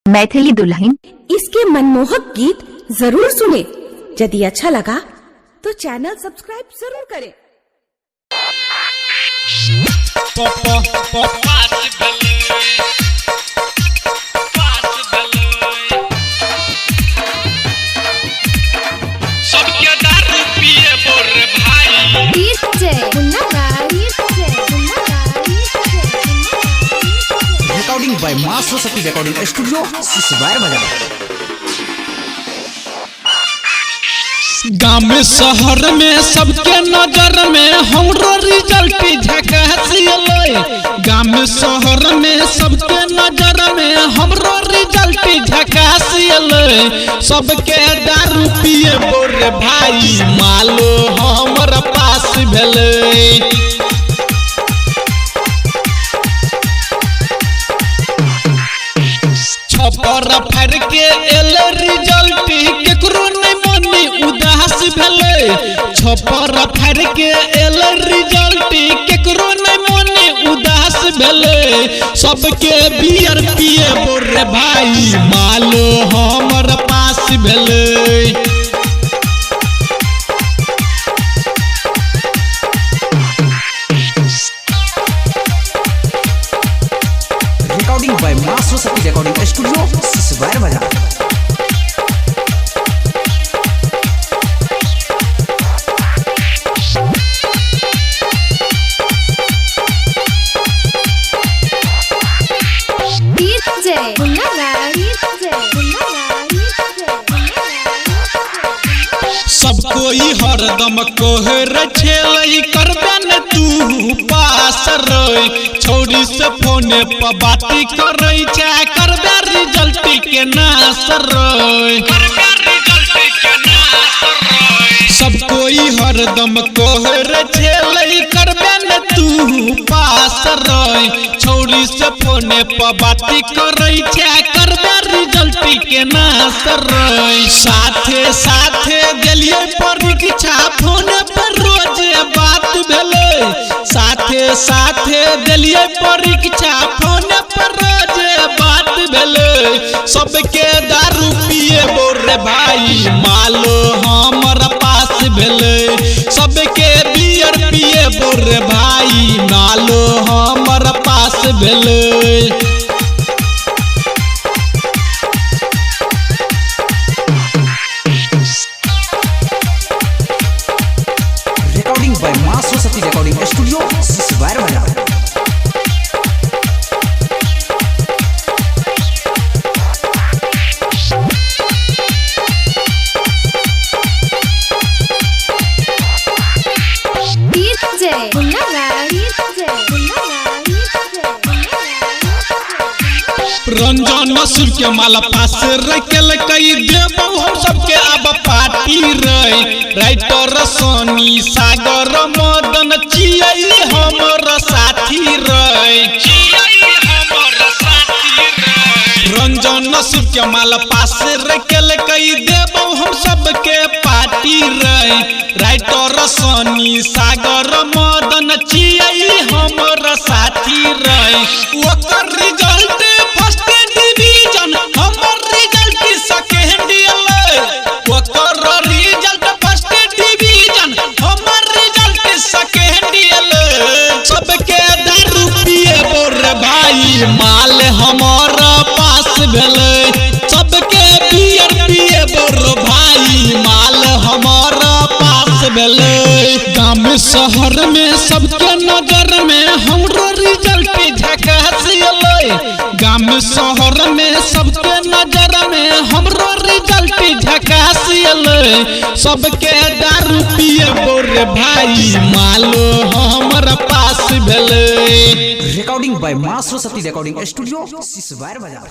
मैथिली दुल्हन इसके मनमोहक गीत जरूर सुने। यदि अच्छा लगा तो चैनल सब्सक्राइब जरूर करें। रिकॉर्डिंग बाय मां सरस्वती रिकॉर्डिंग स्टूडियो सिसवार बाजार। गाँव में शहर में सबके नजर में हमरो रिजल्ट झकासियले। गाँव में शहर में सबके नजर में हमरो रिजल्ट झकासियले। सबके दारू पिए बोरे भाई मालो हमर पास भेले। छपर फर के एल रिजल्ट केकरो नहीं मनी उदास भेले। छपर फर के एल रिजल्ट केकरो नहीं मनी उदास भेले। सबके बियर पिए बोरे भाई मालो हमर पास भेले। रिकॉर्डिंग बाय मां सरस्वती रिकॉर्डिंग स्टूडियो सिसवार बाजार। सब कोई हरदम कोहर छेलई करबे न तू पास रोई। छोरी से फोने पर बाती करई छै करबे रिजल्ट के नास रोई। सब कोई हरदम कोहर छेलई करबे न तू पास रोई। छोरी से फोने पर बाती करई छै करबे रिजल्ट के नास रोई। साथे साथे गेलिए परीक्षा फोने पर रोज बात भेले। साथे साथे दिलिए परीक्षा फोने पर रोज बात भेले। सबके दारू पिए बोरे भाई मालो हमर पास भेले। सबके बियर पिए बोरे भाई मालो हमर पास भेले। रिकॉर्डिंग बाय मां सरस्वती रिकॉर्डिंग स्टूडियो सिसवार बाजार। रंजन नसीब के माला पास रखल कई देबो हम सबके अब पार्टी रहे। राइटर सोनी सागर मदन चियई हमर साथी रहे। रंजन नसीब के माला पास रखल कई देबो हम सबके पार्टी रहे। राइटर सोनी सागर मदन चियई हमर साथी रहे। ओकर रिजल्ट फर्स्ट डिवीजन हमर रिजल्ट सेकंड अलै। ओकर रिजल्ट फर्स्ट डिवीजन हमर रिजल्ट सेकंड अलै। सबके दारू पिए बोरे भाई माल हमर पास भेले। सबके बियर पिए बोरे भाई माल हमर पास भेले। गाँव शहर में सबके नजर में हमरो रिजल्ट झकासियले। गाँव शहर में सबके नजर में हमरो रिजल्ट झकासियले। सबके दारू पिए बोरे भाई मालो हमर पास भेले। रिकॉर्डिंग बाय मां सरस्वती रिकॉर्डिंग स्टूडियो सिसवार बाजार।